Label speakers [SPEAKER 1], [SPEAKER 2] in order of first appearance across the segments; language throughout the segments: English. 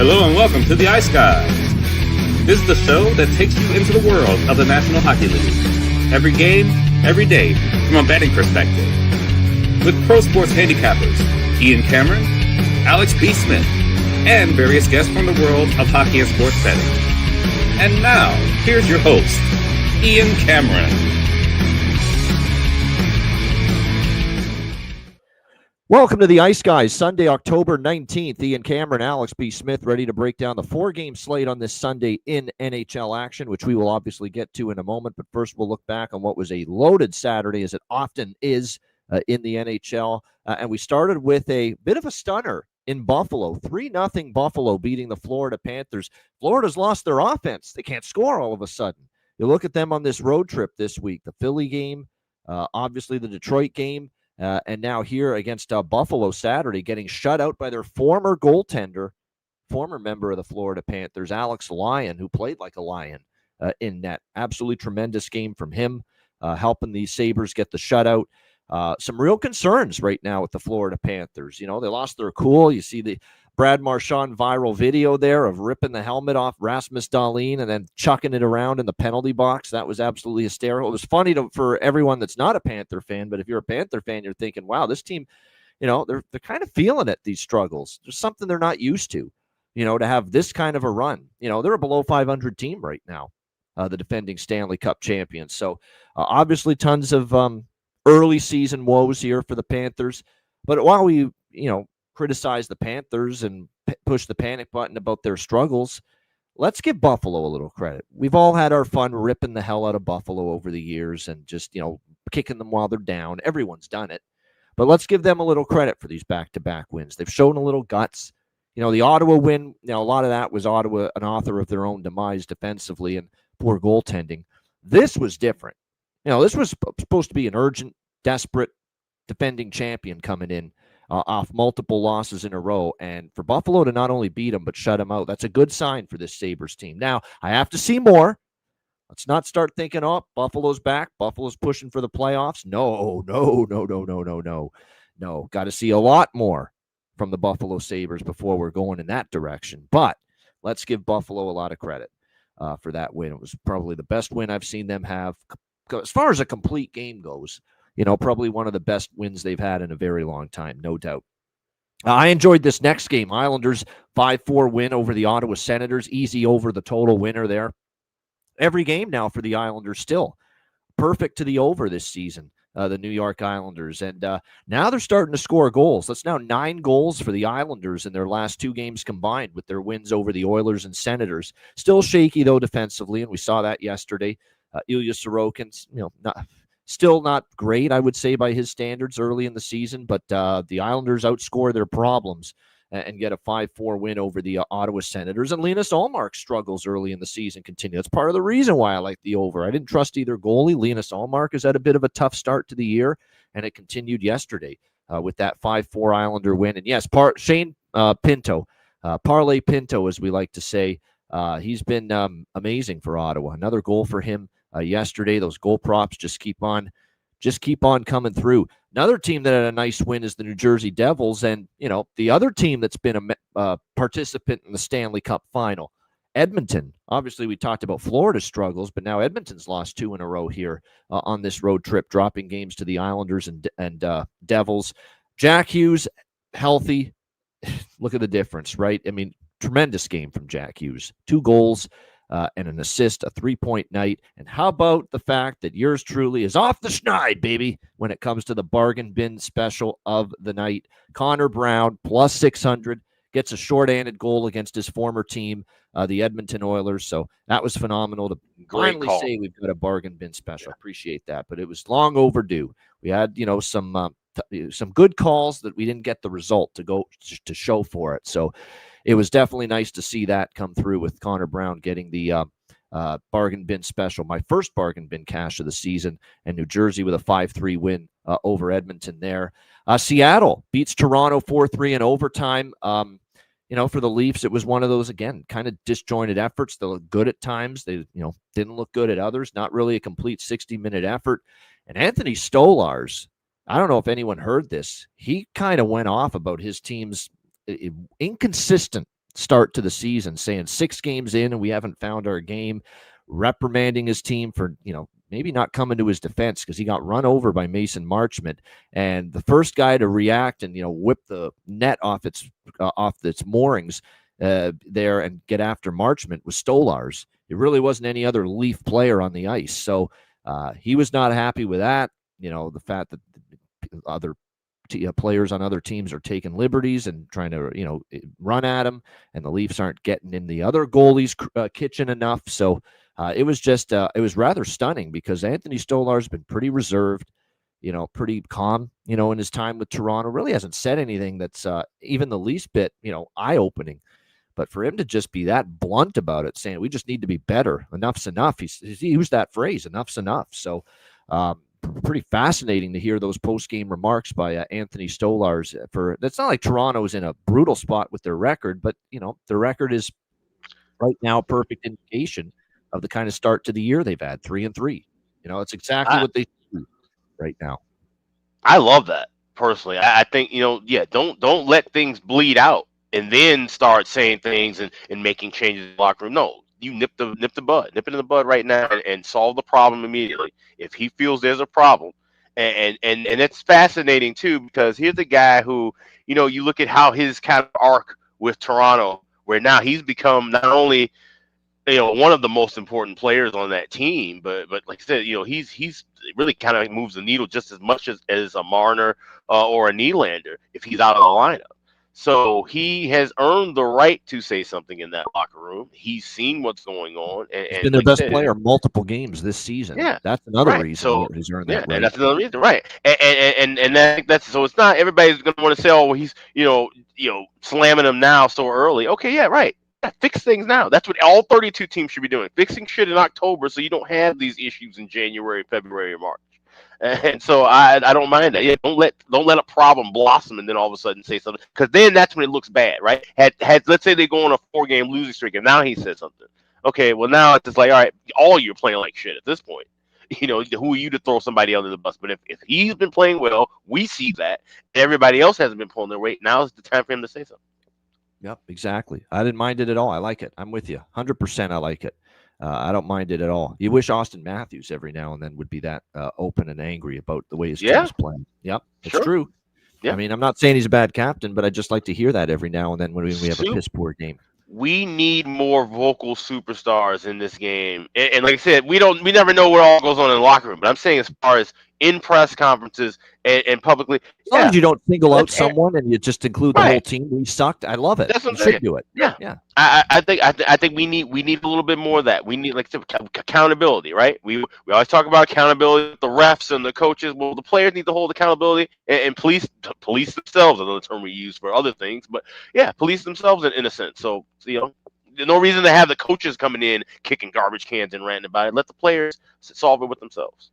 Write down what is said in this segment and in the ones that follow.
[SPEAKER 1] Hello and welcome to the Ice Guys. This is the show that takes you into the world of the National Hockey League. Every game, every day, from a betting perspective. With pro sports handicappers, Ian Cameron, Alex B. Smith, and various guests from the world of hockey and sports betting. And now, here's your host, Ian Cameron.
[SPEAKER 2] Welcome to the Ice Guys, Sunday, October 19th. Ian Cameron, Alex B. Smith, ready to break down the four-game slate on this Sunday in NHL action, which we will obviously get to in a moment. But first, we'll look back on what was a loaded Saturday, as it often is in the NHL. And we started with a bit of a stunner in Buffalo. 3-0 Buffalo beating the Florida Panthers. Florida's lost their offense. They can't score all of a sudden. You look at them on this road trip this week, the Philly game, obviously the Detroit game, and now here against Buffalo Saturday, getting shut out by their former goaltender, former member of the Florida Panthers, Alex Lyon, who played like a lion in net. Absolutely tremendous game from him, helping the Sabres get the shutout. Some real concerns right now with the Florida Panthers. You know, they lost their cool. You see the Brad Marchand viral video there of ripping the helmet off Rasmus Dahlin and then chucking it around in the penalty box. That was absolutely hysterical. It was funny for everyone that's not a Panther fan, but if you're a Panther fan, you're thinking, wow, this team, you know, they're kind of feeling it, these struggles. There's something they're not used to, you know, to have this kind of a run. You know, they're a below 500 team right now, the defending Stanley Cup champions. So obviously tons of early season woes here for the Panthers. But while we, you know, criticize the Panthers and push the panic button about their struggles, let's give Buffalo a little credit. We've all had our fun ripping the hell out of Buffalo over the years and just, you know, kicking them while they're down. Everyone's done it. But let's give them a little credit for these back-to-back wins. They've shown a little guts. You know, the Ottawa win, you know, a lot of that was Ottawa an author of their own demise defensively and poor goaltending. This was different. You know, this was supposed to be an urgent, desperate defending champion coming in off multiple losses in a row. And for Buffalo to not only beat them, but shut them out, that's a good sign for this Sabres team. Now, I have to see more. Let's not start thinking, oh, Buffalo's back. Buffalo's pushing for the playoffs. No. Got to see a lot more from the Buffalo Sabres before we're going in that direction. But let's give Buffalo a lot of credit for that win. It was probably the best win I've seen them have. As far as a complete game goes, you know, probably one of the best wins they've had in a very long time, no doubt. I enjoyed this next game. Islanders 5-4 win over the Ottawa Senators. Easy over the total winner there. Every game now for the Islanders still perfect to the over this season, the New York Islanders. And now they're starting to score goals. That's now 9 goals for the Islanders in their last 2 games combined with their wins over the Oilers and Senators. Still shaky, though, defensively, and we saw that yesterday. Ilya Sorokin's, you know, still not great, I would say, by his standards early in the season, but the Islanders outscore their problems and get a 5-4 win over the Ottawa Senators. And Linus Ullmark struggles early in the season continue. That's part of the reason why I like the over. I didn't trust either goalie. Linus Ullmark has had a bit of a tough start to the year, and it continued yesterday with that 5-4 Islander win. And yes, Shane Pinto, Parlay Pinto, as we like to say, he's been amazing for Ottawa. Another goal for him yesterday. Those goal props just keep on coming through. Another team that had a nice win is the New Jersey Devils, and you know, the other team that's been a participant in the Stanley Cup final, Edmonton. Obviously, we talked about Florida's struggles, but now Edmonton's lost 2 in a row here on this road trip, dropping games to the Islanders and Devils. Jack Hughes healthy. Look at the difference, right? I mean, tremendous game from Jack Hughes. 2 goals. And an assist, a 3-point night. And how about the fact that yours truly is off the schneid, baby, when it comes to the bargain bin special of the night. Connor Brown, plus 600, gets a short-handed goal against his former team, the Edmonton Oilers. So that was phenomenal to finally say we've got a bargain bin special. Yeah. Appreciate that. But it was long overdue. We had, you know, some good calls that we didn't get the result to show for it. So it was definitely nice to see that come through with Connor Brown getting the bargain bin special, my first bargain bin cash of the season, and New Jersey with a 5-3 win over Edmonton there. Seattle beats Toronto 4-3 in overtime. You know, for the Leafs, it was one of those, again, kind of disjointed efforts. They look good at times. They, you know, didn't look good at others. Not really a complete 60-minute effort. And Anthony Stolarz, I don't know if anyone heard this. He kind of went off about his team's inconsistent start to the season, saying 6 games in and we haven't found our game, reprimanding his team for, maybe not coming to his defense because he got run over by Mason Marchment. And the first guy to react and, whip the net off its moorings there and get after Marchment was Stolarz. It really wasn't any other Leaf player on the ice. So he was not happy with that. The fact that other players on other teams are taking liberties and trying to, run at him, and the Leafs aren't getting in the other goalie's kitchen enough. So it was just, it was rather stunning because Anthony Stolarz has been pretty reserved, pretty calm, in his time with Toronto. Really hasn't said anything that's even the least bit, eye-opening. But for him to just be that blunt about it, saying we just need to be better, enough's enough. He used that phrase, enough's enough. So pretty fascinating to hear those post-game remarks by Anthony Stolarz. It's not like Toronto's in a brutal spot with their record, but their record is right now a perfect indication of the kind of start to the year they've had, 3-3. It's exactly what they do right now.
[SPEAKER 3] I love that personally. I think don't let things bleed out and then start saying things and making changes in the locker room. No, you nip it in the bud right now and solve the problem immediately. If he feels there's a problem, and it's fascinating too, because here's a guy who, you look at how his kind of arc with Toronto, where now he's become not only one of the most important players on that team, but like I said, he's really kind of moves the needle just as much as a Marner or a Nylander if he's out of the lineup. So he has earned the right to say something in that locker room. He's seen what's going on.
[SPEAKER 2] He's been their best player multiple games this season.
[SPEAKER 3] Yeah,
[SPEAKER 2] that's another reason he's earned that right.
[SPEAKER 3] And that's another reason, right? And that's so it's not everybody's going to want to say, oh, well, he's slamming him now so early. Okay, yeah, right. Yeah, fix things now. That's what all 32 teams should be doing. Fixing shit in October so you don't have these issues in January, February, or March. And so I don't mind that. Yeah, don't let a problem blossom and then all of a sudden say something, because then that's when it looks bad, right? Had let's say they go on a 4-game losing streak and now he says something. Okay, well now it's just like, all right, all you're playing like shit at this point. Who are you to throw somebody under the bus? But if he's been playing well, we see that. Everybody else hasn't been pulling their weight. Now is the time for him to say something.
[SPEAKER 2] Yep, exactly. I didn't mind it at all. I like it. I'm with you. 100% I like it. I don't mind it at all. You wish Austin Matthews every now and then would be that open and angry about the way his team's playing. Yep, it's true. Yeah. I mean, I'm not saying he's a bad captain, but I just like to hear that every now and then when we have a piss poor game.
[SPEAKER 3] We need more vocal superstars in this game. And like I said, we never know what all goes on in the locker room. But I'm saying as far as in press conferences and publicly.
[SPEAKER 2] As long as you don't single out someone and you just include the whole team, we sucked. I love it.
[SPEAKER 3] That's what
[SPEAKER 2] you should do it.
[SPEAKER 3] Yeah. I think we need a little bit more of that. We need accountability, right? We always talk about accountability with the refs and the coaches. Well, the players need to hold accountability and police themselves. Another term we use for other things, but yeah, police themselves in a sense. So there's no reason to have the coaches coming in kicking garbage cans and ranting about it. Let the players solve it with themselves.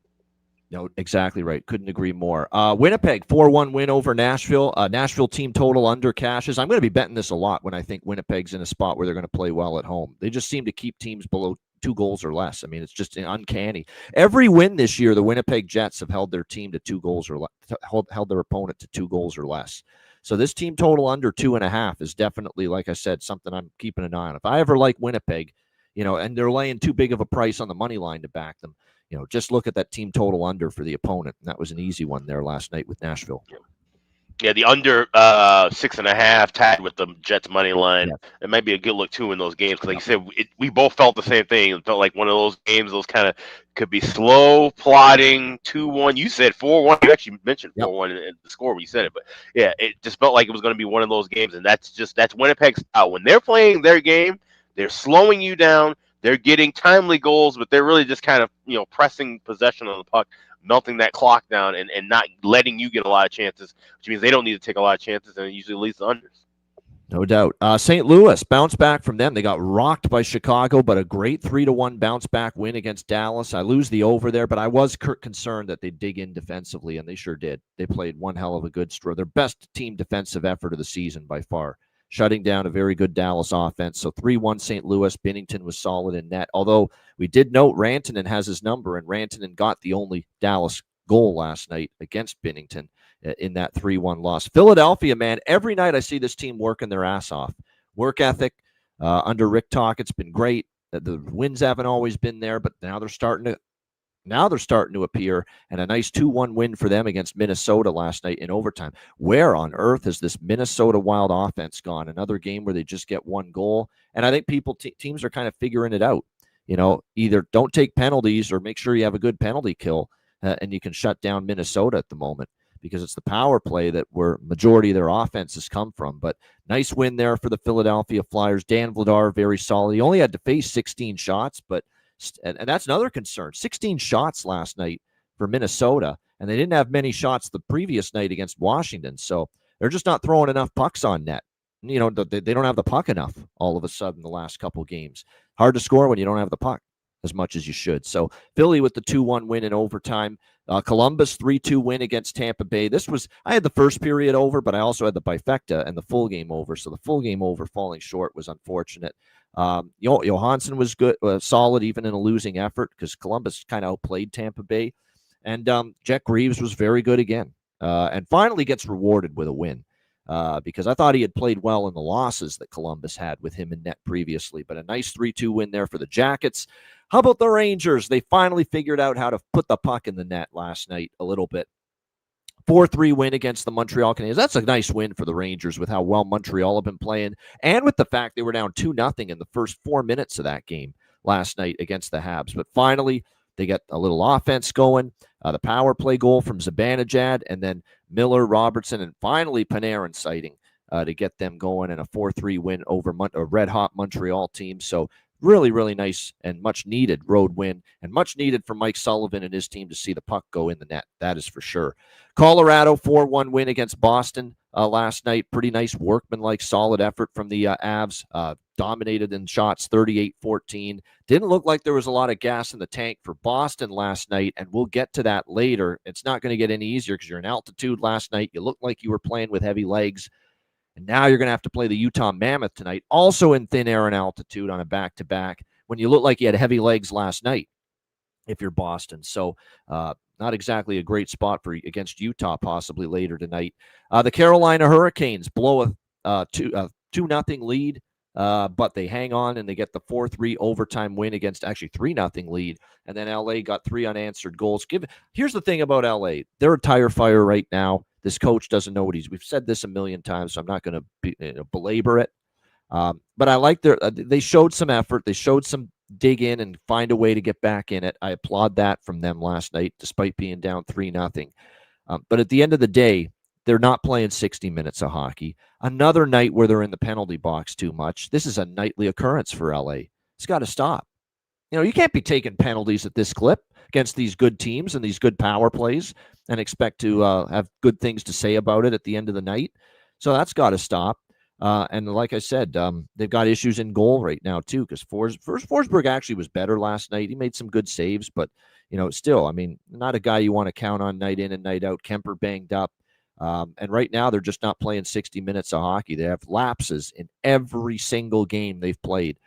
[SPEAKER 2] No, exactly right. Couldn't agree more. Winnipeg, 4-1 win over Nashville. Nashville team total under cashes. I'm going to be betting this a lot when I think Winnipeg's in a spot where they're going to play well at home. They just seem to keep teams below 2 goals or less. I mean, it's just uncanny. Every win this year, the Winnipeg Jets have held their team to 2 goals or held their opponent to 2 goals or less. So this team total under 2.5 is definitely, like I said, something I'm keeping an eye on. If I ever like Winnipeg, and they're laying too big of a price on the money line to back them, just look at that team total under for the opponent. And that was an easy one there last night with Nashville.
[SPEAKER 3] Yeah, the under 6.5 tied with the Jets money line. Yeah. It might be a good look too in those games because, like you said, we both felt the same thing. It felt like one of those games. Those kind of could be slow, plodding. 2-1. You said 4-1. You actually mentioned 4-1 in the score when you said it, but yeah, it just felt like it was going to be one of those games, and that's Winnipeg's style. When they're playing their game, they're slowing you down. They're getting timely goals, but they're really just kind of, pressing possession on the puck, melting that clock down and not letting you get a lot of chances, which means they don't need to take a lot of chances, and it usually leads to unders.
[SPEAKER 2] No doubt. St. Louis bounced back from them. They got rocked by Chicago, but a great 3-1 bounce back win against Dallas. I lose the over there, but I was concerned that they'd dig in defensively, and they sure did. They played one hell of a good stroke. Their best team defensive effort of the season by far, shutting down a very good Dallas offense. So 3-1 St. Louis. Binnington was solid in net. Although we did note Rantanen has his number, and Rantanen got the only Dallas goal last night against Binnington in that 3-1 loss. Philadelphia, man, every night I see this team working their ass off. work ethic under Rick Talk. It's been great. The wins haven't always been there, but now they're starting to appear, and a nice 2-1 win for them against Minnesota last night in overtime. Where on earth has this Minnesota Wild offense gone? Another game where they just get one goal, and I think teams are kind of figuring it out. Either don't take penalties or make sure you have a good penalty kill, and you can shut down Minnesota at the moment, because it's the power play that where majority of their offense has come from. But nice win there for the Philadelphia Flyers. Dan Vladar, very solid. He only had to face 16 shots, and that's another concern. 16 shots last night for Minnesota, and they didn't have many shots the previous night against Washington. So they're just not throwing enough pucks on net. They don't have the puck enough all of a sudden the last couple games. Hard to score when you don't have the puck as much as you should. So Philly with the 2-1 win in overtime. Columbus 3-2 win against Tampa Bay. I had the first period over, but I also had the bifecta and the full game over. So the full game over falling short was unfortunate. Johansson was good, solid even in a losing effort, because Columbus kind of outplayed Tampa Bay. And Jack Reeves was very good again, and finally gets rewarded with a win. Because I thought he had played well in the losses that Columbus had with him in net previously. But a nice 3-2 win there for the Jackets. How about the Rangers? They finally figured out how to put the puck in the net last night a little bit. 4-3 win against the Montreal Canadiens. That's a nice win for the Rangers with how well Montreal have been playing, and with the fact they were down 2-0 in the first 4 minutes of that game last night against the Habs. But finally, they get a little offense going. The power play goal from Zibanejad, and then Miller, Robertson, and finally Panarin sighting to get them going, and a 4-3 win over a red-hot Montreal team. So really, really nice and much-needed road win, and much needed for Mike Sullivan and his team to see the puck go in the net. That is for sure. Colorado 4-1 win against Boston last night. Pretty nice workmanlike, solid effort from the Avs. Dominated in shots 38-14. Didn't look like there was a lot of gas in the tank for Boston last night, and we'll get to that later. It's not going to get any easier because you're in altitude last night. You looked like you were playing with heavy legs. And now you're going to have to play the Utah Mammoth tonight, also in thin air and altitude on a back-to-back, when you look like you had heavy legs last night if you're Boston. So not exactly a great spot against Utah possibly later tonight. The Carolina Hurricanes blow a 2-0 lead, but they hang on and they get the 4-3 overtime win against actually 3-0 lead. And then LA got 3 unanswered goals. Here's the thing about LA. They're a tire fire right now. This coach doesn't know we've said this a million times, so I'm not going to belabor it. But I like they showed some effort. They showed some dig in and find a way to get back in it. I applaud that from them last night, despite being down 3-0. But at the end of the day, they're not playing 60 minutes of hockey. Another night where they're in the penalty box too much. This is a nightly occurrence for LA. It's got to stop. You can't be taking penalties at this clip against these good teams and these good power plays and expect to have good things to say about it at the end of the night. So that's got to stop. And like I said, they've got issues in goal right now, too, because Forsberg actually was better last night. He made some good saves, but, still, not a guy you want to count on night in and night out. Kemper banged up. And right now, they're just not playing 60 minutes of hockey. They have lapses in every single game they've played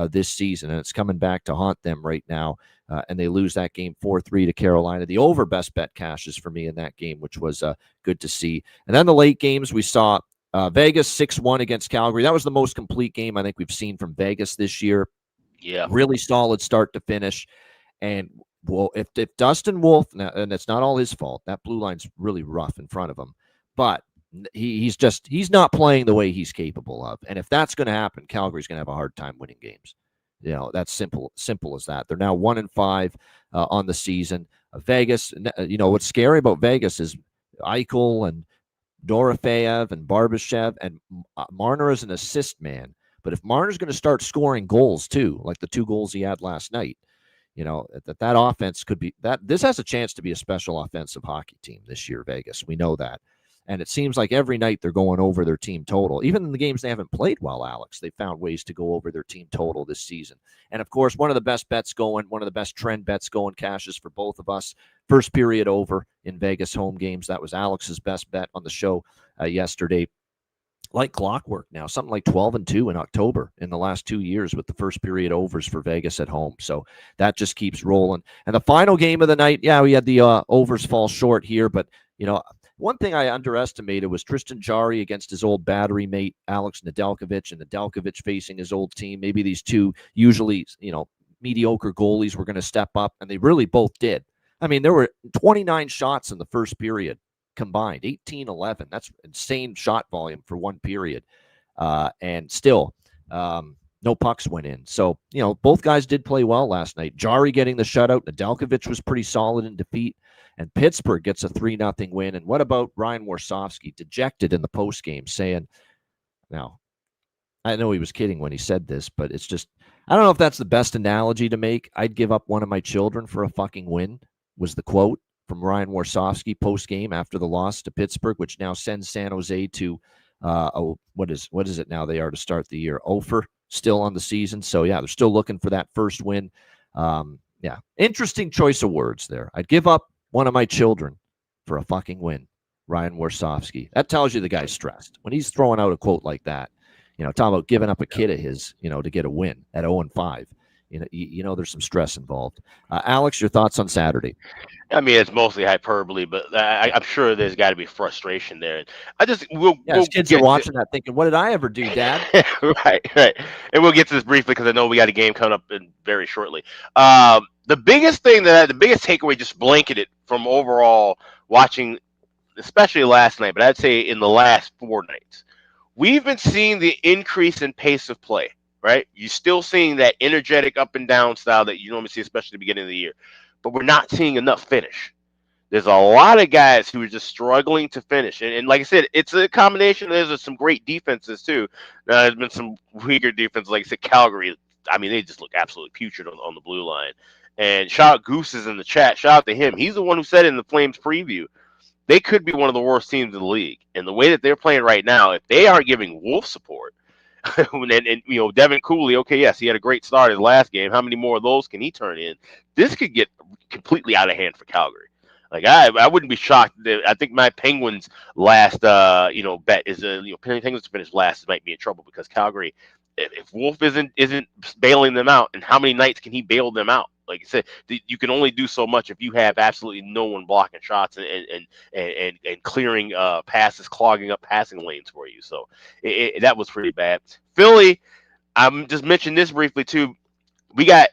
[SPEAKER 2] this season, and it's coming back to haunt them right now. And they lose that game 4-3 to Carolina. The over best bet cashes for me in that game, which was good to see. And then the late games, we saw Vegas 6-1 against Calgary. That was the most complete game I think we've seen from Vegas this year.
[SPEAKER 3] Yeah.
[SPEAKER 2] Really solid start to finish. And if Dustin Wolf, and it's not all his fault, that blue line's really rough in front of him, but he's not playing the way he's capable of. And if that's going to happen, Calgary's going to have a hard time winning games. That's simple as that. They're now 1-5 on the season. Vegas, what's scary about Vegas is Eichel and Dorofeyev and Barbashev, and Marner is an assist man. But if Marner's going to start scoring goals too, like the 2 goals he had last night, that offense could be that. This has a chance to be a special offensive hockey team this year, Vegas. We know that. And it seems like every night they're going over their team total. Even in the games they haven't played well, Alex, they found ways to go over their team total this season. And, of course, one of the best bets going, one of the best trend bets going, cashes for both of us. First period over in Vegas home games. That was Alex's best bet on the show yesterday. Like clockwork now, something like 12-2 in October in the last 2 years with the first period overs for Vegas at home. So that just keeps rolling. And the final game of the night, we had the overs fall short here, but, One thing I underestimated was Tristan Jarry against his old battery mate, Alex Nedeljkovic, and Nedeljkovic facing his old team. Maybe these two usually, mediocre goalies were going to step up, and they really both did. I mean, there were 29 shots in the first period combined, 18-11. That's insane shot volume for one period. And still, no pucks went in. So, both guys did play well last night. Jarry getting the shutout. Nedeljkovic was pretty solid in defeat. And Pittsburgh gets a 3-0 win. And what about Ryan Warsofsky, dejected in the postgame, saying, now, I know he was kidding when he said this, but it's just, I don't know if that's the best analogy to make. I'd give up one of my children for a fucking win, was the quote from Ryan Warsofsky postgame after the loss to Pittsburgh, which now sends San Jose to, what is it now they are to start the year? Ofer still on the season. So, yeah, they're still looking for that first win. Yeah, interesting choice of words there. I'd give up one of my children for a fucking win, Ryan Warsofsky. That tells you the guy's stressed. When he's throwing out a quote like that, talking about giving up a kid of his, to get a win at 0-5. There's some stress involved. Alex, your thoughts on Saturday?
[SPEAKER 3] I mean, it's mostly hyperbole, but I'm sure there's got to be frustration there. We'll
[SPEAKER 2] kids are watching that thinking, what did I ever do, Dad?
[SPEAKER 3] Right. And we'll get to this briefly because I know we got a game coming up very shortly. The biggest takeaway, just blanketed from overall watching, especially last night, but I'd say in the last 4 nights, we've been seeing the increase in pace of play. Right? You're still seeing that energetic up and down style that you normally see, especially at the beginning of the year. But we're not seeing enough finish. There's a lot of guys who are just struggling to finish. And like I said, it's a combination. There's some great defenses, too. There's been some weaker defense, like I said, Calgary. I mean, they just look absolutely putrid on the blue line. And shout out Goose is in the chat. Shout out to him. He's the one who said in the Flames preview, they could be one of the worst teams in the league. And the way that they're playing right now, if they aren't giving Wolf support, and Devin Cooley, okay, yes, he had a great start his last game. How many more of those can he turn in? This could get completely out of hand for Calgary. Like I wouldn't be shocked. I think my Penguins last bet is Penguins to finish last might be in trouble because Calgary, if Wolf isn't bailing them out, and how many nights can he bail them out? Like I said, you can only do so much if you have absolutely no one blocking shots and clearing passes, clogging up passing lanes for you. So that was pretty bad. Philly, I'm just mentioning this briefly too. We got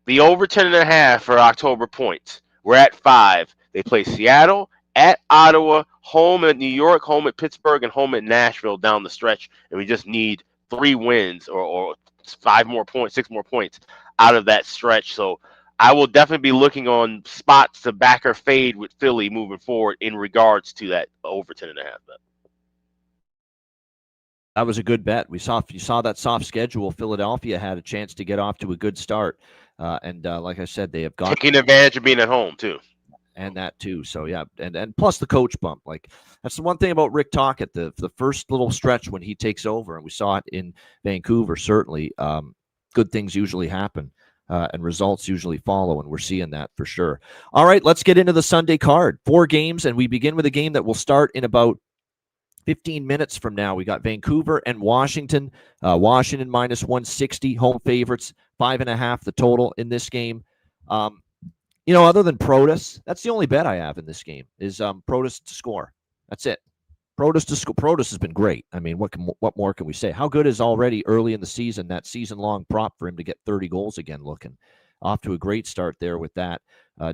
[SPEAKER 3] the over 10.5 for October points. We're at 5. They play Seattle, at Ottawa, home at New York, home at Pittsburgh, and home at Nashville down the stretch. And we just need 3 wins or 5 more points, 6 more points out of that stretch. So I will definitely be looking on spots to back or fade with Philly moving forward in regards to that over 10.5 bet.
[SPEAKER 2] That was a good bet. You saw that soft schedule. Philadelphia had a chance to get off to a good start. And like I said, they have got
[SPEAKER 3] taking advantage of being at home too.
[SPEAKER 2] And that too. So yeah, and plus the coach bump. Like that's the one thing about Rick Tocchet, the first little stretch when he takes over, and we saw it in Vancouver. Certainly, good things usually happen, and results usually follow, and we're seeing that for sure. All right, let's get into the Sunday card. 4 games, and we begin with a game that will start in about 15 minutes from now. We got Vancouver and Washington. Washington minus 160, home favorites, 5.5 the total in this game. Other than Protas, that's the only bet I have in this game is Protas to score. That's it. Protas to score. Protas has been great. I mean, what more can we say? How good is already early in the season that season-long prop for him to get 30 goals again? Looking off to a great start there with that,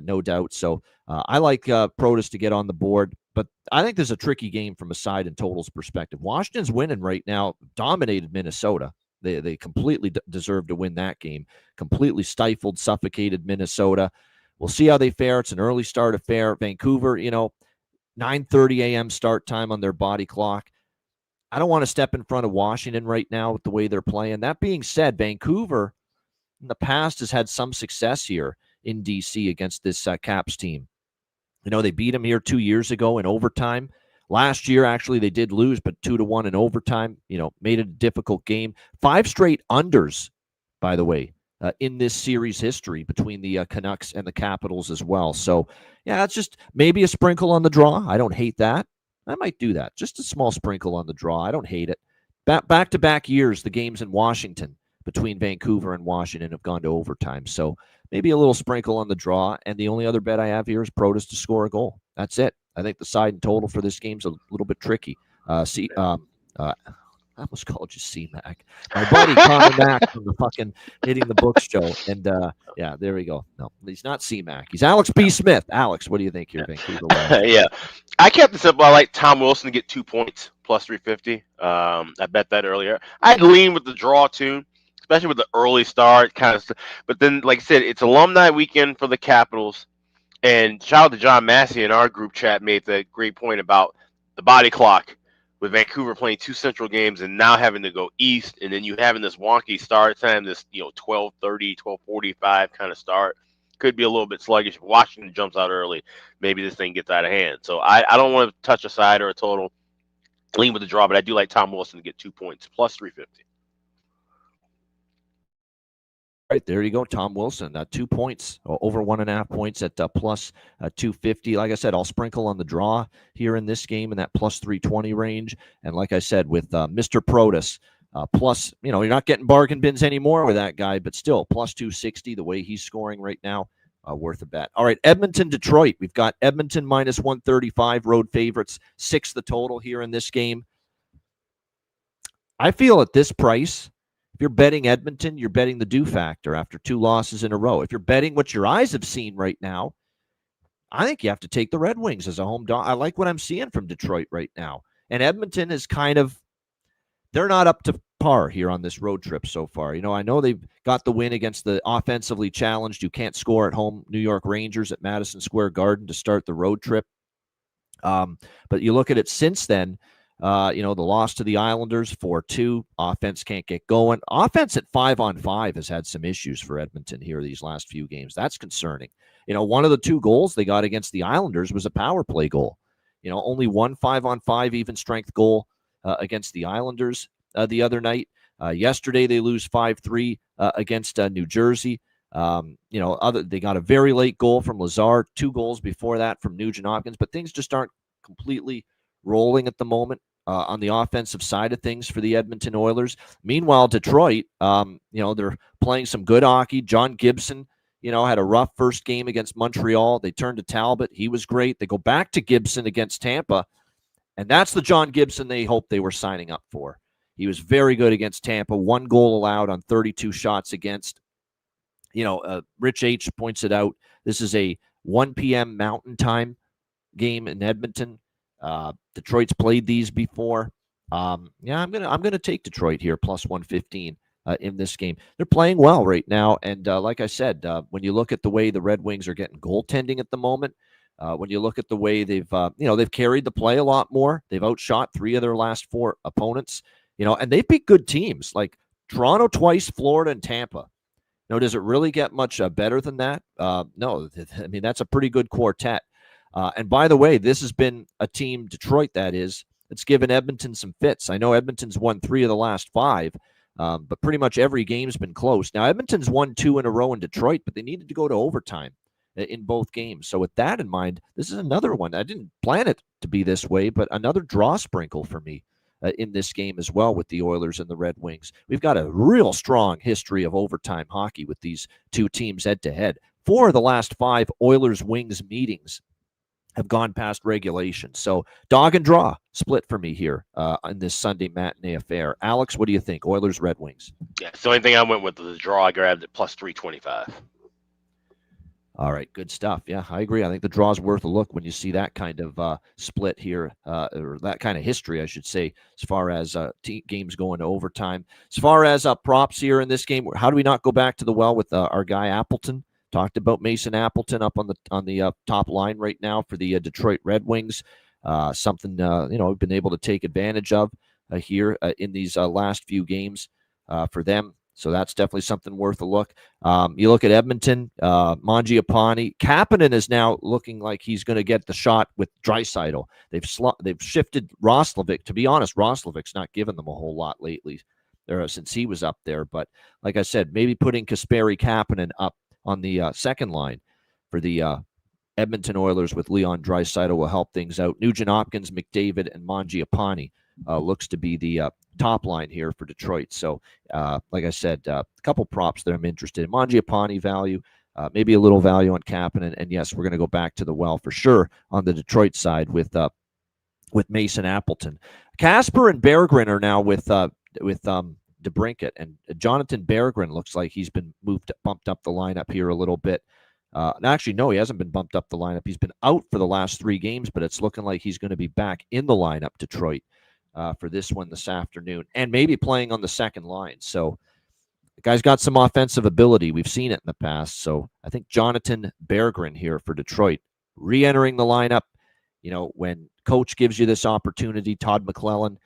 [SPEAKER 2] no doubt. So I like Protas to get on the board, but I think there's a tricky game from a side and totals perspective. Washington's winning right now, dominated Minnesota. They completely deserved to win that game. Completely stifled, suffocated Minnesota. We'll see how they fare. It's an early start affair. Vancouver, 9:30 a.m. start time on their body clock. I don't want to step in front of Washington right now with the way they're playing. That being said, Vancouver in the past has had some success here in D.C. against this Caps team. They beat them here 2 years ago in overtime. Last year, actually, they did lose, but 2-1 in overtime. Made it a difficult game. 5 straight unders, by the way, in this series history between the Canucks and the Capitals as well. So, yeah, it's just maybe a sprinkle on the draw. I don't hate that. I might do that. Just a small sprinkle on the draw. I don't hate it. Back-to-back years, the games in Washington between Vancouver and Washington have gone to overtime. So maybe a little sprinkle on the draw. And the only other bet I have here is Protas to score a goal. That's it. I think the side and total for this game's a little bit tricky. I almost called you C-Mac. My buddy Connor Mack from the fucking Hitting the Books show. And yeah, there we go. No, he's not C-Mac. He's Alex B. Smith. Alex, what do you think here, Vancouver?
[SPEAKER 3] Yeah. I kept it simple. I like Tom Wilson to get 2 points plus 350. I bet that earlier. I'd lean with the draw too, especially with the early start kind of. But then, like I said, it's alumni weekend for the Capitals. And shout out to John Massey in our group chat made the great point about the body clock with Vancouver playing 2 Central games and now having to go east, and then you having this wonky start time, this 12:30, 12:45 kind of start. Could be a little bit sluggish. If Washington jumps out early, maybe this thing gets out of hand. So I don't want to touch a side or a total. Lean with the draw, but I do like Tom Wilson to get 2 points plus 350.
[SPEAKER 2] Right, there you go, Tom Wilson. 2 points, over 1.5 points at plus 250. Like I said, I'll sprinkle on the draw here in this game in that plus 320 range. And like I said, with Mr. Protus, plus, you're not getting bargain bins anymore with that guy, but still plus 260, the way he's scoring right now, worth a bet. All right, Edmonton, Detroit. We've got Edmonton minus 135, road favorites, 6 the total here in this game. I feel at this price, if you're betting Edmonton, you're betting the do factor after 2 losses in a row. If you're betting what your eyes have seen right now, I think you have to take the Red Wings as a home dog. I like what I'm seeing from Detroit right now. And Edmonton is they're not up to par here on this road trip so far. I know they've got the win against the offensively challenged, you can't score at home, New York Rangers at Madison Square Garden to start the road trip. But you look at it since then, the loss to the Islanders 4-2. Offense can't get going. Offense at 5-on-5 has had some issues for Edmonton here these last few games. That's concerning. One of the 2 goals they got against the Islanders was a power play goal. Only one 5-on-5 even strength goal against the Islanders the other night. Yesterday they lose 5-3 against New Jersey. They got a very late goal from Lazar. 2 goals before that from Nugent Hopkins, but things just aren't completely rolling at the moment on the offensive side of things for the Edmonton Oilers. Meanwhile, Detroit, they're playing some good hockey. John Gibson, had a rough first game against Montreal. They turned to Talbot. He was great. They go back to Gibson against Tampa, and that's the John Gibson they hoped they were signing up for. He was very good against Tampa. 1 goal allowed on 32 shots against. Rich H points it out. This is a 1 p.m. Mountain Time game in Edmonton. Detroit's played these before. I'm gonna take Detroit here plus 115 in this game. They're playing well right now, and like I said, when you look at the way the Red Wings are getting goaltending at the moment, when you look at the way they've carried the play a lot more, they've outshot 3 of their last 4 opponents. And they beat good teams like Toronto twice, Florida, and Tampa. Does it really get much better than that? No. I mean, that's a pretty good quartet. And by the way, this has been a team, Detroit that is, that's given Edmonton some fits. I know Edmonton's won 3 of the last 5, but pretty much every game's been close. Now, Edmonton's won 2 in a row in Detroit, but they needed to go to overtime in both games. So with that in mind, this is another one. I didn't plan it to be this way, but another draw sprinkle for me in this game as well with the Oilers and the Red Wings. We've got a real strong history of overtime hockey with these 2 teams head-to-head. 4 of the last 5 Oilers-Wings meetings have gone past regulation. So dog and draw split for me here in this Sunday matinee affair. Alex, what do you think? Oilers, Red Wings.
[SPEAKER 3] Yeah, so the only thing I went with was the draw. I grabbed it plus 325.
[SPEAKER 2] All right, good stuff. Yeah, I agree. I think the draw is worth a look when you see that kind of split here, or that kind of history, I should say, as far as games going to overtime. As far as props here in this game, how do we not go back to the well with our guy Appleton? Talked about Mason Appleton up on the top line right now for the Detroit Red Wings. Something we've been able to take advantage of here in these last few games for them. So that's definitely something worth a look. You look at Edmonton, Mangiapane. Kapanen is now looking like he's going to get the shot with Draisaitl. They've shifted Roslovic. To be honest, Roslovic's not given them a whole lot lately since he was up there. But like I said, maybe putting Kasperi Kapanen up on the second line for the Edmonton Oilers with Leon Draisaitl will help things out. Nugent Hopkins, McDavid, and Mangiapane looks to be the top line here for Detroit. So, like I said, a couple props that I'm interested in. Mangiapane value, maybe a little value on Kapanen, and yes, we're going to go back to the well for sure on the Detroit side with Mason Appleton. Kasper and Berggren are now with DeBrincat, and Jonathan Berggren looks like he's been bumped up the lineup here a little bit. Actually, no, he hasn't been bumped up the lineup. He's been out for the last 3 games, but it's looking like he's going to be back in the lineup, Detroit, for this one this afternoon, and maybe playing on the second line. So the guy's got some offensive ability. We've seen it in the past. So I think Jonathan Berggren here for Detroit, re-entering the lineup. When coach gives you this opportunity, Todd McClellan,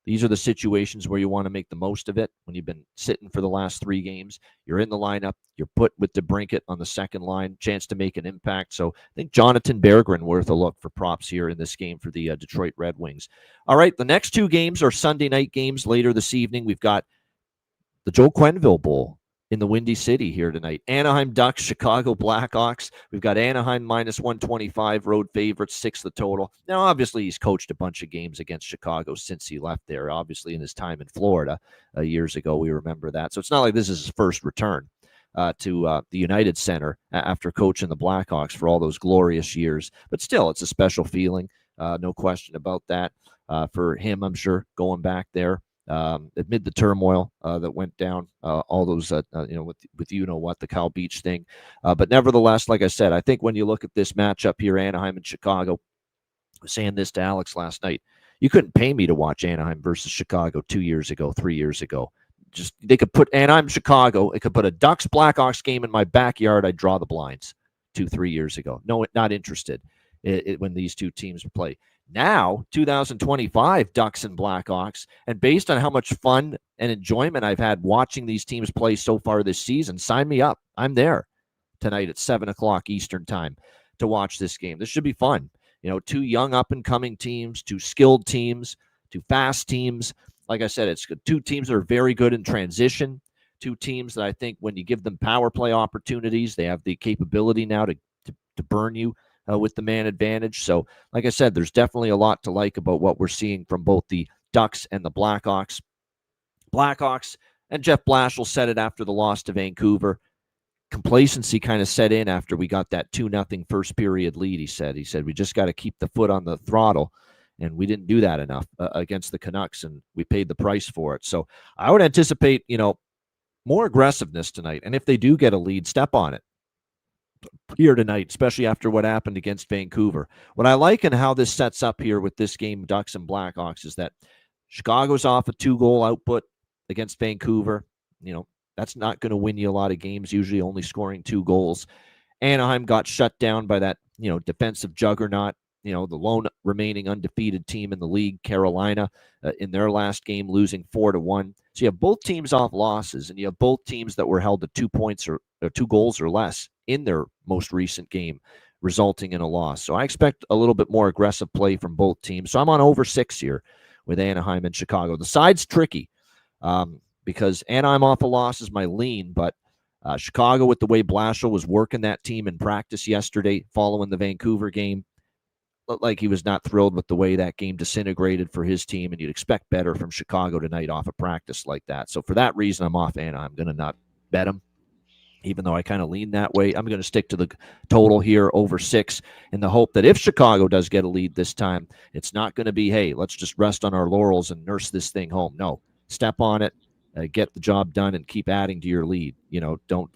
[SPEAKER 2] these are the situations where you want to make the most of it. When you've been sitting for the last 3 games, you're in the lineup, you're put with DeBrincat on the second line, chance to make an impact. So I think Jonathan Berggren worth a look for props here in this game for the Detroit Red Wings. All right, the next 2 games are Sunday night games later this evening. We've got the Joe Quenneville Bowl in the Windy City here tonight. Anaheim Ducks, Chicago Blackhawks. We've got Anaheim minus 125, road favorites, 6 the total. Now, obviously, he's coached a bunch of games against Chicago since he left there, obviously in his time in Florida years ago. We remember that. So it's not like this is his first return to the United Center after coaching the Blackhawks for all those glorious years. But still, it's a special feeling. No question about that for him, I'm sure, going back there. Amid the turmoil that went down, all those, with the Kyle Beach thing. But nevertheless, like I said, I think when you look at this matchup here, Anaheim and Chicago, I was saying this to Alex last night, you couldn't pay me to watch Anaheim versus Chicago 2 years ago, 3 years ago. Just they could put Anaheim, Chicago, it could put a Ducks Blackhawks game in my backyard. I'd draw the blinds 2-3 years ago. No, not interested when these two teams play. Now, 2025 Ducks and Blackhawks, and based on how much fun and enjoyment I've had watching these teams play so far this season, sign me up. I'm there tonight at 7 o'clock Eastern time to watch this game. This should be fun. 2 young up-and-coming teams, 2 skilled teams, 2 fast teams. Like I said, it's 2 teams that are very good in transition, 2 teams that I think when you give them power play opportunities, they have the capability now to burn you with the man advantage. So, like I said, there's definitely a lot to like about what we're seeing from both the Ducks and the Blackhawks. Blackhawks, and Jeff Blashill said it after the loss to Vancouver. Complacency kind of set in after we got that 2-0 first period lead, he said. He said, we just got to keep the foot on the throttle, and we didn't do that enough against the Canucks, and we paid the price for it. So I would anticipate, more aggressiveness tonight, and if they do get a lead, step on it here tonight, especially after what happened against Vancouver. What I like and how this sets up here with this game, Ducks and Blackhawks, is that Chicago's off a 2-goal output against Vancouver. That's not going to win you a lot of games, usually only scoring 2 goals. Anaheim got shut down by that, defensive juggernaut, the lone remaining undefeated team in the league, Carolina, in their last game, losing 4-1. So you have both teams off losses, and you have both teams that were held to 2 points or 2 goals or less in their most recent game, resulting in a loss. So I expect a little bit more aggressive play from both teams. So I'm on over 6 here with Anaheim and Chicago. The side's tricky because Anaheim off a loss is my lean, but Chicago, with the way Blashill was working that team in practice yesterday following the Vancouver game, looked like he was not thrilled with the way that game disintegrated for his team, and you'd expect better from Chicago tonight off a practice like that. So for that reason, I'm off Anaheim. I'm going to not bet him, even though I kind of lean that way. I'm going to stick to the total here, over 6, in the hope that if Chicago does get a lead this time, it's not going to be, hey, let's just rest on our laurels and nurse this thing home. No, step on it, get the job done, and keep adding to your lead. Don't,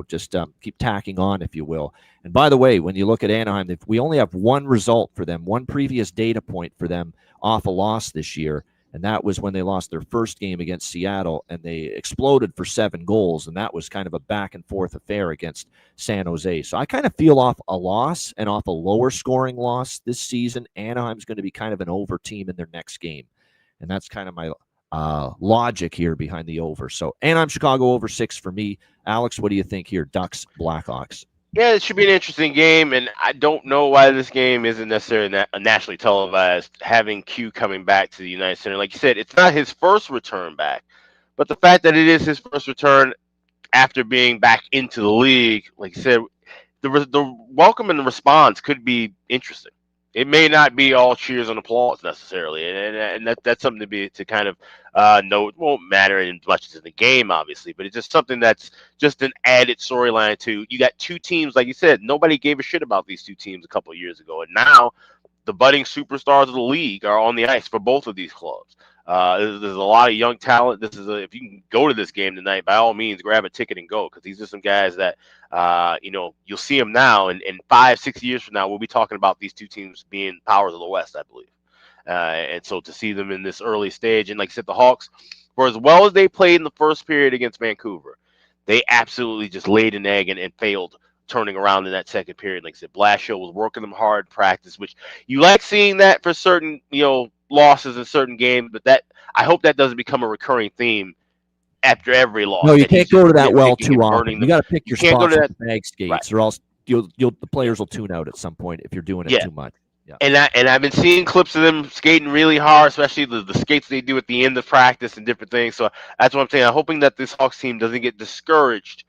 [SPEAKER 2] just keep tacking on, if you will. And by the way, when you look at Anaheim, if we only have one result for them, one previous data point for them off a loss this year, and that was when they lost their first game against Seattle, and they exploded for 7 goals, and that was kind of a back-and-forth affair against San Jose. So I kind of feel off a loss and off a lower-scoring loss this season, Anaheim's going to be kind of an over team in their next game, and that's kind of my logic here behind the over. So Anaheim, Chicago, over 6 for me. Alex, what do you think here? Ducks, Blackhawks.
[SPEAKER 3] Yeah, it should be an interesting game, and I don't know why this game isn't necessarily nationally televised, having Q coming back to the United Center. Like you said, it's not his first return back, but the fact that it is his first return after being back into the league, like you said, the welcome and the response could be interesting. It may not be all cheers and applause necessarily, and that's something to kind of know. It won't matter as much as in the game, obviously, but it's just something that's just an added storyline to. You got two teams, like you said, nobody gave a shit about these two teams a couple of years ago, and now the budding superstars of the league are on the ice for both of these clubs. There's a lot of young talent. If you can go to this game tonight, by all means, grab a ticket and go, because these are some guys that you'll see them now, and in 5-6 years from now, we'll be talking about these two teams being powers of the West, I believe. And so to see them in this early stage, and like I said, the Hawks, for as well as they played in the first period against Vancouver, they absolutely just laid an egg and failed turning around in that second period. Like I said, Blashill was working them hard in practice, which you like seeing that for certain, losses in certain games, but that I hope that doesn't become a recurring theme after every loss.
[SPEAKER 2] No, you can't go to that well too often. You got to pick your spots with the bag skates,
[SPEAKER 3] right,
[SPEAKER 2] or else the players will tune out at some point if you're doing it too much. Yeah.
[SPEAKER 3] And I've been seeing clips of them skating really hard, especially the skates they do at the end of practice and different things. So that's what I'm saying. I'm hoping that this Hawks team doesn't get discouraged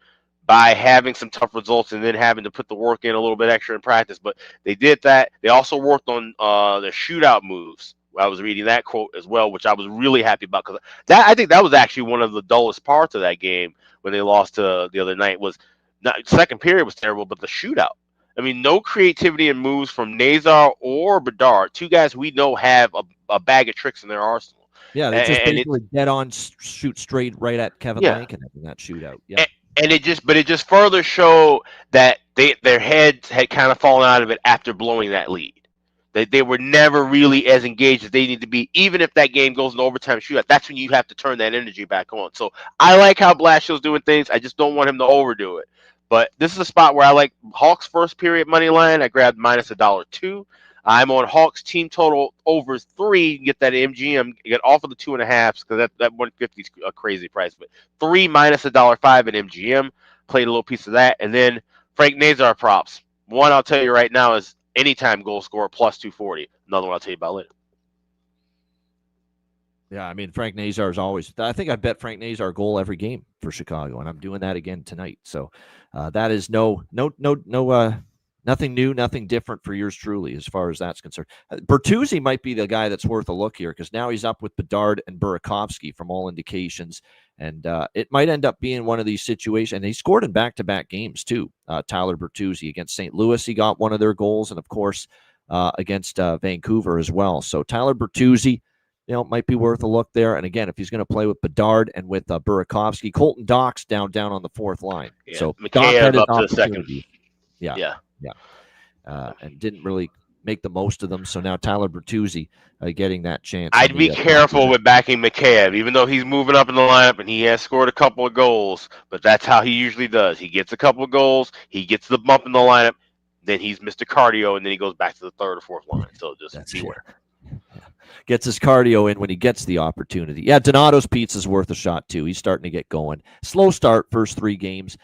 [SPEAKER 3] by having some tough results and then having to put the work in a little bit extra in practice. But they did that. They also worked on their shootout moves. I was reading that quote as well, which I was really happy about, because I think that was actually one of the dullest parts of that game when they lost the other night. Was not second period was terrible, but the shootout. I mean, no creativity and moves from Nazar or Bedard, two guys we know have a bag of tricks in their arsenal.
[SPEAKER 2] Yeah, they just basically dead on shoot straight right at Kevin Lankin in that shootout. Yeah.
[SPEAKER 3] And it just further showed that their heads had kind of fallen out of it after blowing that lead. They were never really as engaged as they need to be, even if that game goes in overtime shootout. That's when you have to turn that energy back on. So I like how Blashill's doing things. I just don't want him to overdo it. But this is a spot where I like Hawks first period money line. I grabbed minus $1.02. I'm on Hawks team total over 3. You can get that MGM. You get off of the 2.5 because that 150 is a crazy price. But 3 minus $1.05 at MGM. Played a little piece of that, and then Frank Nazar props. One I'll tell you right now is anytime goal scorer plus 240. Another one I'll tell you about later.
[SPEAKER 2] Yeah, I mean, Frank Nazar is always. I think I bet Frank Nazar goal every game for Chicago, and I'm doing that again tonight. So that is nothing new, nothing different for yours truly as far as that's concerned. Bertuzzi might be the guy that's worth a look here, because now he's up with Bedard and Burakovsky from all indications, and it might end up being one of these situations. And he scored in back-to-back games too. Tyler Bertuzzi against St. Louis, he got one of their goals, and of course against Vancouver as well. So Tyler Bertuzzi, might be worth a look there. And again, if he's going to play with Bedard and with Burakovsky, Colton Dock's down on the fourth line.
[SPEAKER 3] Yeah.
[SPEAKER 2] So
[SPEAKER 3] Dock had up to the second.
[SPEAKER 2] Yeah. And didn't really make the most of them. So now Tyler Bertuzzi getting that chance.
[SPEAKER 3] I'd be careful with backing McCabe, even though he's moving up in the lineup and he has scored a couple of goals. But that's how he usually does. He gets a couple of goals, he gets the bump in the lineup, then he's Mr. Cardio, and then he goes back to the third or fourth line. So just beware.
[SPEAKER 2] Yeah. Gets his cardio in when he gets the opportunity. Yeah, Donato's Pizza's worth a shot too. He's starting to get going. Slow start, first 3 games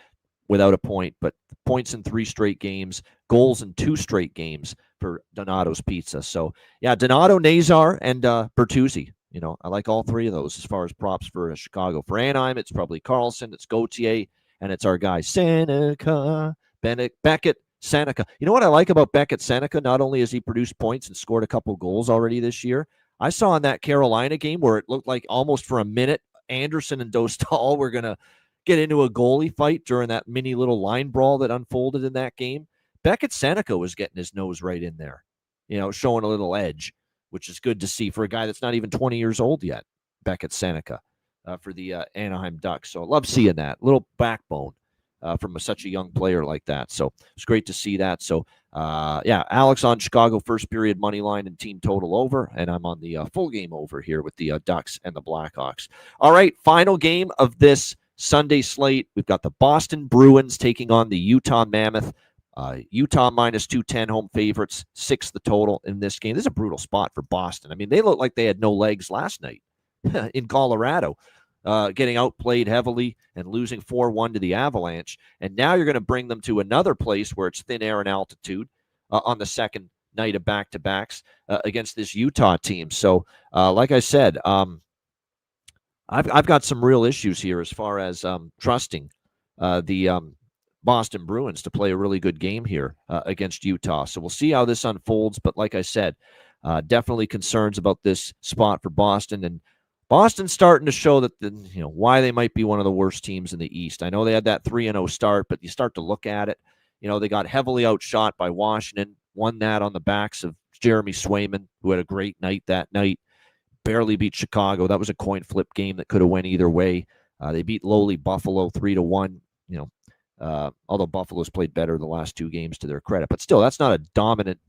[SPEAKER 2] without a point, but points in 3 straight games, goals in 2 straight games for Donato's Pizza. So yeah, Donato, Nazar, and Bertuzzi. I like all 3 of those as far as props for Chicago. For Anaheim, it's probably Carlson, it's Gauthier, and it's our guy Seneca, Beckett, Seneca. You know what I like about Beckett Seneca? Not only has he produced points and scored a couple goals already this year, I saw in that Carolina game where it looked like almost for a minute Anderson and Dostal were going to get into a goalie fight during that mini little line brawl that unfolded in that game. Beckett Seneca was getting his nose right in there, showing a little edge, which is good to see for a guy that's not even 20 years old yet, Beckett Seneca, for the Anaheim Ducks. So I love seeing that little backbone from such a young player like that. So it's great to see that. So Alex on Chicago first period money line and team total over, and I'm on the full game over here with the Ducks and the Blackhawks. All right, final game of this Sunday slate. We've got the Boston Bruins taking on the Utah Mammoth. Utah minus 210 home favorites, 6 the total in this game. This is a brutal spot for Boston. I mean, they looked like they had no legs last night in Colorado, getting outplayed heavily and losing 4-1 to the Avalanche. And now you're going to bring them to another place where it's thin air and altitude on the second night of back-to-backs against this Utah team. So, like I said, I've got some real issues here as far as trusting the Boston Bruins to play a really good game here against Utah. So we'll see how this unfolds. But like I said, definitely concerns about this spot for Boston. And Boston's starting to show that why they might be one of the worst teams in the East. I know they had that 3-0 start, but you start to look at it. They got heavily outshot by Washington, won that on the backs of Jeremy Swayman, who had a great night that night. Barely beat Chicago. That was a coin flip game that could have went either way. They beat lowly Buffalo 3-1. Although Buffalo's played better the last 2 games to their credit, but still, that's not a dominant,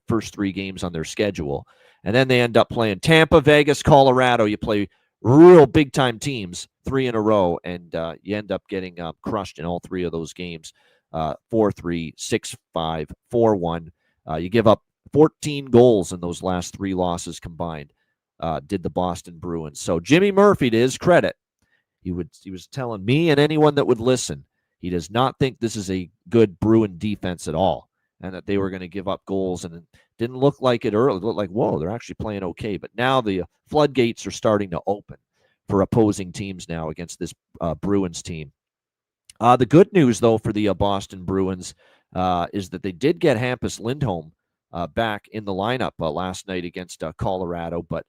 [SPEAKER 2] first 3 games on their schedule. And then they end up playing Tampa, Vegas, Colorado. You play real big time teams 3 in a row, and you end up getting crushed in all 3 of those games. 4-3, 6-5, 4-1. You give up 14 goals in those last 3 losses combined. Did the Boston Bruins. So Jimmy Murphy, to his credit, he was telling me and anyone that would listen, he does not think this is a good Bruin defense at all, and that they were going to give up goals. And it didn't look like it early. It looked like, whoa, they're actually playing okay. But now the floodgates are starting to open for opposing teams now against this Bruins team. The good news, though, for the Boston Bruins is that they did get Hampus Lindholm back in the lineup last night against Colorado, but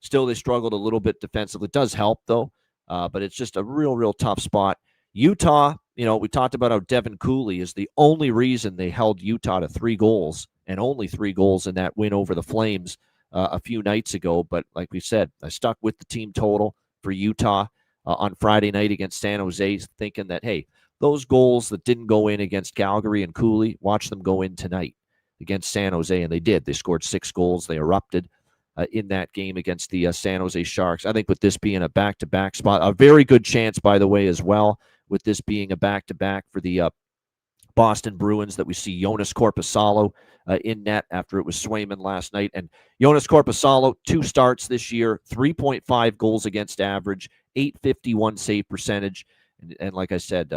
[SPEAKER 2] still they struggled a little bit defensively. It does help, though, but it's just a real tough spot. Utah, we talked about how Devin Cooley is the only reason they held Utah to 3 goals, and only 3 goals in that win over the Flames a few nights ago. But like we said, I stuck with the team total for Utah on Friday night against San Jose, thinking that, hey, those goals that didn't go in against Calgary and Cooley, watch them go in tonight against San Jose, and they did. They scored 6 goals. They erupted in that game against the San Jose Sharks. I think with this being a back-to-back spot, a very good chance, by the way, as well, with this being a back-to-back for the Boston Bruins, that we see Jonas Korpisalo in net after it was Swayman last night. And Jonas Korpisalo, 2 starts this year, 3.5 goals against average, .851 save percentage, and like I said,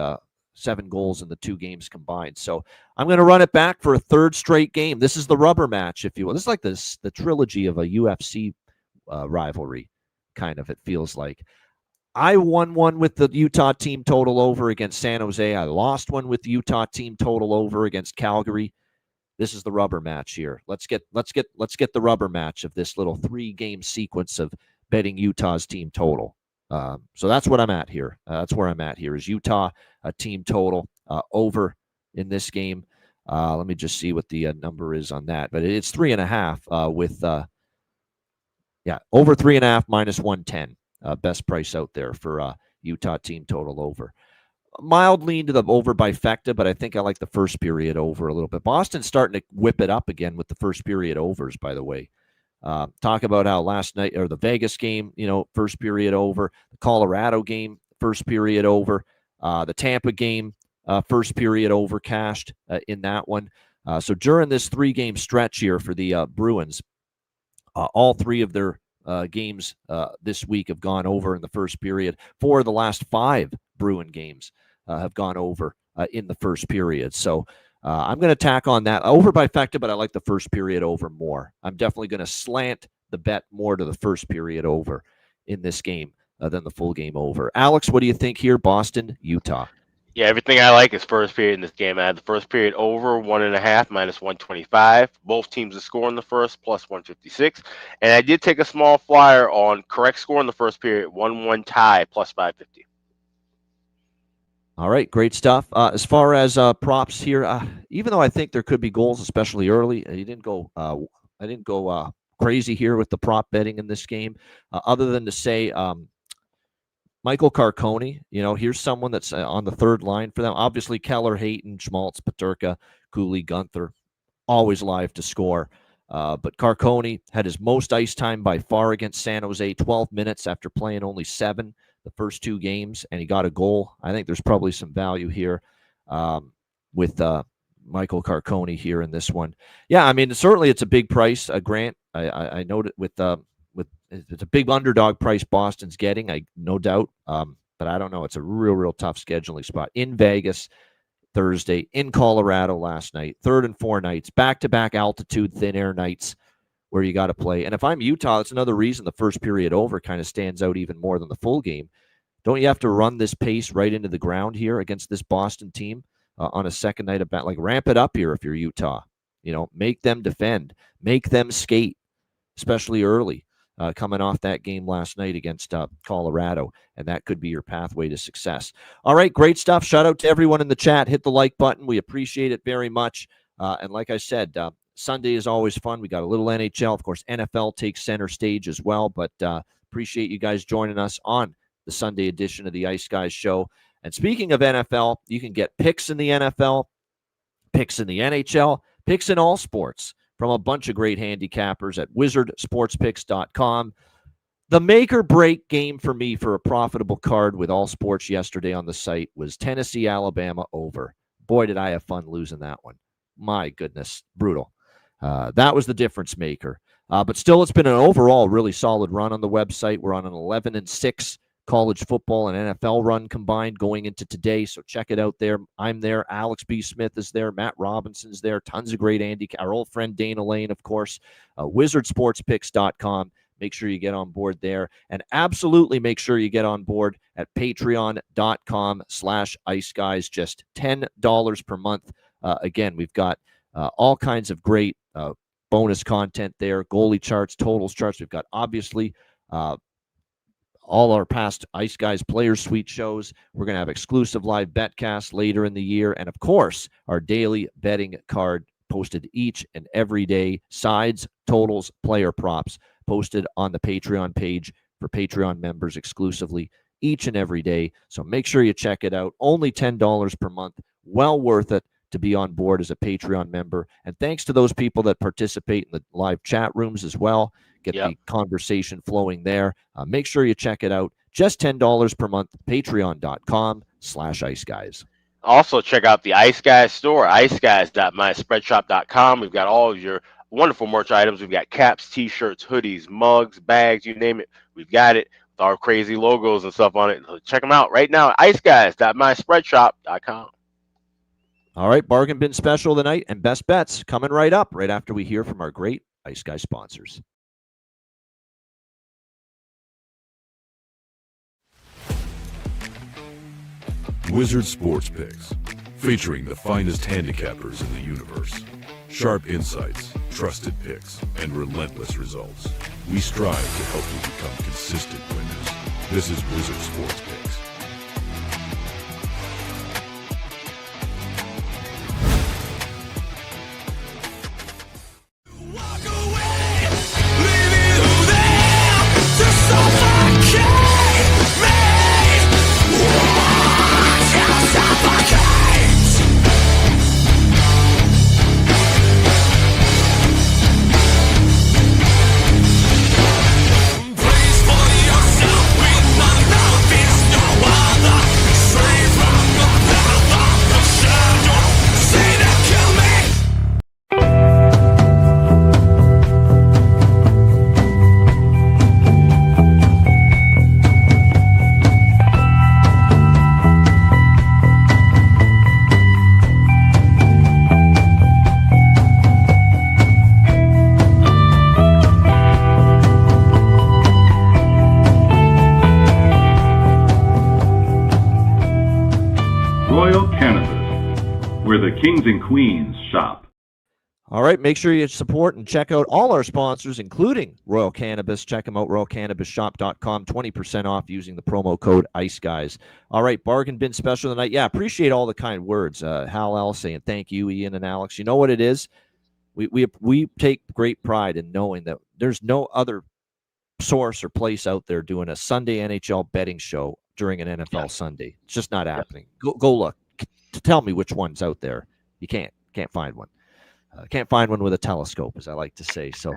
[SPEAKER 2] 7 goals in the 2 games combined. So I'm going to run it back for a 3rd straight game. This is the rubber match, if you will. This is like the trilogy of a UFC rivalry, kind of, it feels like. I won one with the Utah team total over against San Jose. I lost one with the Utah team total over against Calgary. This is the rubber match here. Let's get the rubber match of this little 3-game sequence of betting Utah's team total. So that's what I'm at here. That's where I'm at here, is Utah team total over in this game. Let me just see what the number is on that. But it's 3.5 with over 3.5 minus 110. Best price out there for Utah team total over. Mild lean to the over by Fecta, but I think I like the first period over a little bit. Boston's starting to whip it up again with the first period overs, by the way. Talk about how last night, or the Vegas game, first period over. The Colorado game, first period over. The Tampa game, first period over cashed in that one. So during this 3-game stretch here for the Bruins, all 3 of their games this week have gone over in the first period. 4 of the last 5 Bruin games have gone over in the first period. So I'm going to tack on that over by Fecta, but I like the first period over more. I'm definitely going to slant the bet more to the first period over in this game than the full game over. Alex, what do you think here? Boston, Utah.
[SPEAKER 3] Yeah, everything I like is first period in this game. I had the first period over 1.5 minus 125. Both teams to score in the first plus 156. And I did take a small flyer on correct score in the first period, 1-1 tie plus 550.
[SPEAKER 2] All right, great stuff. As far as props here, even though I think there could be goals, especially early, I didn't go crazy here with the prop betting in this game, other than to say Michael Carcone. Here's someone that's on the 3rd line for them. Obviously, Keller, Hayton, Schmaltz, Peterka, Cooley, Gunther, always live to score. But Carcone had his most ice time by far against San Jose, 12 minutes after playing only 7 the first 2 games, and he got a goal. I think there's probably some value here with Michael Carcone here in this one. Yeah, I mean, certainly it's a big price, Grant. I noted with it's a big underdog price Boston's getting, no doubt. But I don't know. It's a real tough scheduling spot. In Vegas Thursday, in Colorado last night, 3rd and 4 nights, back-to-back altitude, thin air nights where you got to play. And if I'm Utah, that's another reason the first period over kind of stands out even more than the full game. Don't you have to run this pace right into the ground here against this Boston team on a second night of bat. Like, ramp it up here if you're Utah. Make them defend, make them skate, especially early, coming off that game last night against Colorado, and that could be your pathway to success. All right, great stuff. Shout out to everyone in the chat. Hit the like button. We appreciate it very much. And like I said, Sunday is always fun. We got a little NHL. Of course, NFL takes center stage as well, but appreciate you guys joining us on the Sunday edition of the Ice Guys show. And speaking of NFL, you can get picks in the NFL, picks in the NHL, picks in all sports from a bunch of great handicappers at wizardsportspicks.com. The make or break game for me for a profitable card with all sports yesterday on the site was Tennessee, Alabama over. Boy, did I have fun losing that one. My goodness, brutal. That was the difference maker. But still, it's been an overall really solid run on the website. We're on an 11-6 college football and NFL run combined going into today. So check it out there. I'm there. Alex B. Smith is there. Matt Robinson's there. Tons of great Andy. Our old friend Dana Lane, of course. Wizardsportspicks.com. Make sure you get on board there. And absolutely make sure you get on board at patreon.com/iceguys. Just $10 per month. Again, we've got all kinds of great bonus content there. Goalie charts, totals charts. We've got, obviously, all our past Ice Guys Players Suite shows. We're going to have exclusive live betcasts later in the year. And, of course, our daily betting card posted each and every day. Sides, totals, player props posted on the Patreon page for Patreon members exclusively each and every day. So make sure you check it out. Only $10 per month. Well worth it to be on board as a Patreon member. And thanks to those people that participate in the live chat rooms as well. Get the conversation flowing there. Make sure you check it out. Just $10 per month. Patreon.com/iceguys.
[SPEAKER 3] Also, check out the Ice Guys store, iceguys.myspreadshop.com. We've got all of your wonderful merch items. We've got caps, t-shirts, hoodies, mugs, bags, you name it. We've got it with our crazy logos and stuff on it. So check them out right now at iceguys.myspreadshop.com.
[SPEAKER 2] All right, bargain bin special tonight and best bets coming right up right after we hear from our great Ice Guys sponsors.
[SPEAKER 4] Wizard Sports Picks, featuring the finest handicappers in the universe. Sharp insights, trusted picks, and relentless results. We strive to help you become consistent winners. This is Wizard Sports Picks.
[SPEAKER 5] Kings and queens shop.
[SPEAKER 2] All right, make sure you support and check out all our sponsors, including Royal Cannabis. Check them out, royalcannabisshop.com, 20% off using the promo code IceGuys. All right, bargain bin special tonight. Yeah, appreciate all the kind words. Hal L saying thank you, Ian and Alex. You know what it is? We take great pride in knowing that there's no other source or place out there doing a Sunday NHL betting show during an NFL Sunday. It's just not happening. Go look. Tell me which one's out there. You can't find one. Can't find one with a telescope, as I like to say. So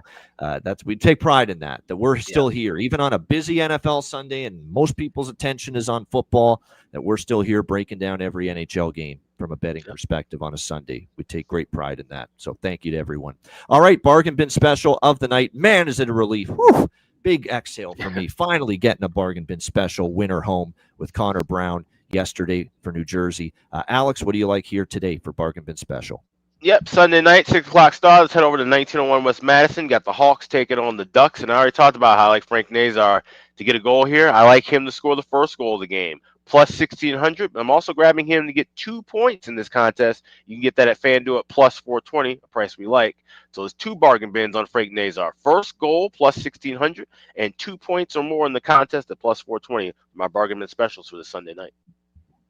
[SPEAKER 2] we take pride in that we're still here, even on a busy NFL Sunday, and most people's attention is on football, that we're still here breaking down every NHL game from a betting perspective on a Sunday. We take great pride in that. So thank you to everyone. All right, bargain bin special of the night. Man, is it a relief. Whew. Big exhale for me. Finally getting a bargain bin special winner home with Connor Brown yesterday for New Jersey. Alex, what do you like here today for bargain bin special?
[SPEAKER 3] Yep, Sunday night, 6 o'clock start. Let's head over to 1901 West Madison. Got the Hawks taking on the Ducks, and I already talked about how I like Frank Nazar to get a goal here. I like him to score the first goal of the game. Plus 1,600. I'm also grabbing him to get 2 points in this contest. You can get that at FanDuel at plus 420, a price we like. So there's 2 bargain bins on Frank Nazar. First goal plus 1,600 and 2 points or more in the contest at plus 420. My bargain bin specials for the Sunday night.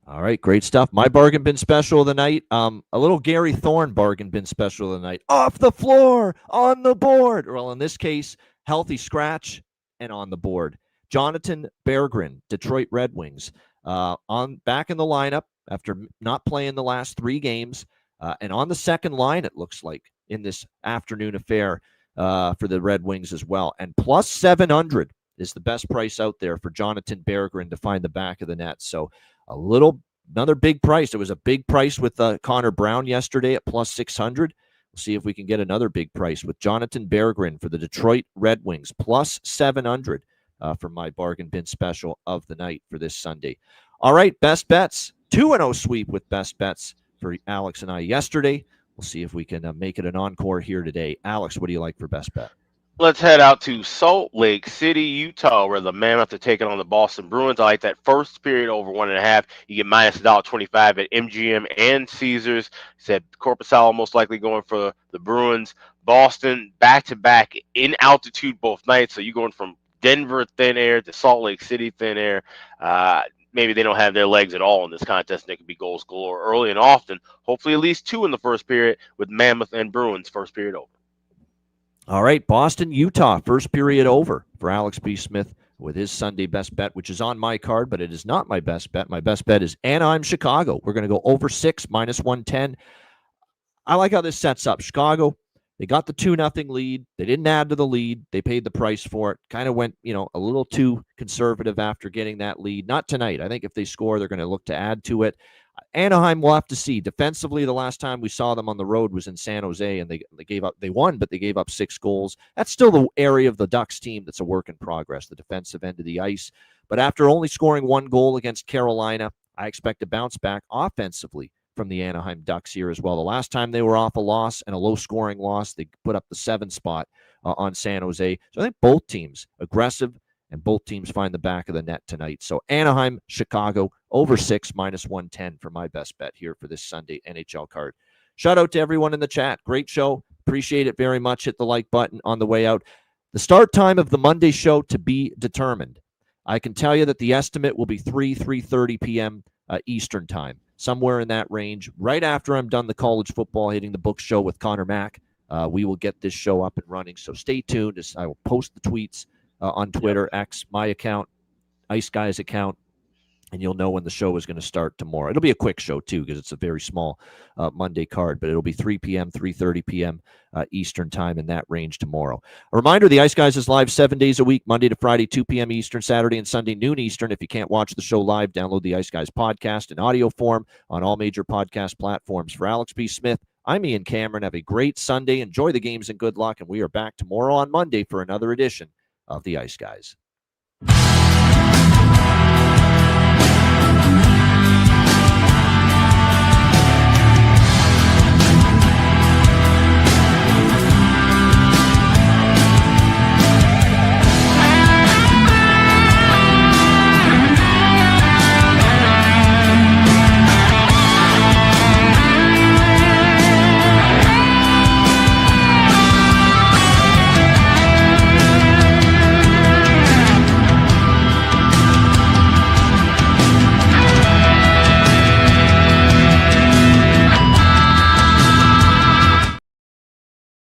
[SPEAKER 2] All right, great stuff. My bargain bin special of the night, a little Gary Thorne bargain bin special of the night. Off the floor, on the board. Well, in this case, healthy scratch and on the board. Jonathan Berggren, Detroit Red Wings, back in the lineup after not playing the last 3 games, and on the second line, it looks like, in this afternoon affair for the Red Wings as well. And plus 700 is the best price out there for Jonathan Berggren to find the back of the net. So another big price. It was a big price with Connor Brown yesterday at plus 600. We'll see if we can get another big price with Jonathan Berggren for the Detroit Red Wings, plus 700 for my bargain bin special of the night for this Sunday. All right, best bets. 2-0 sweep with best bets for Alex and I yesterday. We'll see if we can make it an encore here today. Alex, what do you like for best bet?
[SPEAKER 3] Let's head out to Salt Lake City, Utah, where the Mammoth are taking on the Boston Bruins. I like that first period over 1.5. You get minus $1.25 at MGM and Caesars. Said Korpisalo most likely going for the Bruins. Boston back-to-back in altitude both nights. So you're going from Denver thin air to Salt Lake City thin air. Maybe they don't have their legs at all in this contest, and it could be goals galore early and often. Hopefully at least 2 in the first period with Mammoth and Bruins first period over.
[SPEAKER 2] All right, Boston, Utah, first period over for Alex B. Smith with his Sunday best bet, which is on my card, but it is not my best bet. My best bet is Anaheim, Chicago. We're going to go over 6, minus 110. I like how this sets up. Chicago, they got the 2-0 lead. They didn't add to the lead. They paid the price for it. Kind of went, a little too conservative after getting that lead. Not tonight. I think if they score, they're going to look to add to it. Anaheim, we'll have to see. Defensively, the last time we saw them on the road was in San Jose, and they won, but they gave up 6 goals. That's still the area of the Ducks team that's a work in progress, the defensive end of the ice. But after only scoring 1 goal against Carolina, I expect to bounce back offensively from the Anaheim Ducks here as well. The last time they were off a loss and a low-scoring loss, they put up the 7 spot on San Jose. So I think both teams aggressive, and both teams find the back of the net tonight. So Anaheim, Chicago, over 6, minus 110 for my best bet here for this Sunday NHL card. Shout out to everyone in the chat. Great show. Appreciate it very much. Hit the like button on the way out. The start time of the Monday show to be determined. I can tell you that the estimate will be 3:30 p.m. Eastern time, somewhere in that range. Right after I'm done the college football hitting the book show with Connor Mack, we will get this show up and running. So stay tuned. I will post the tweets on Twitter, X, my account, Ice Guys account, and you'll know when the show is going to start tomorrow. It'll be a quick show, too, because it's a very small Monday card, but it'll be 3 p.m., 3:30 p.m. Eastern time in that range tomorrow. A reminder, the Ice Guys is live 7 days a week, Monday to Friday, 2 p.m. Eastern, Saturday and Sunday, noon Eastern. If you can't watch the show live, download the Ice Guys podcast in audio form on all major podcast platforms. For Alex B. Smith, I'm Ian Cameron. Have a great Sunday. Enjoy the games and good luck, and we are back tomorrow on Monday for another edition of the Ice Guys.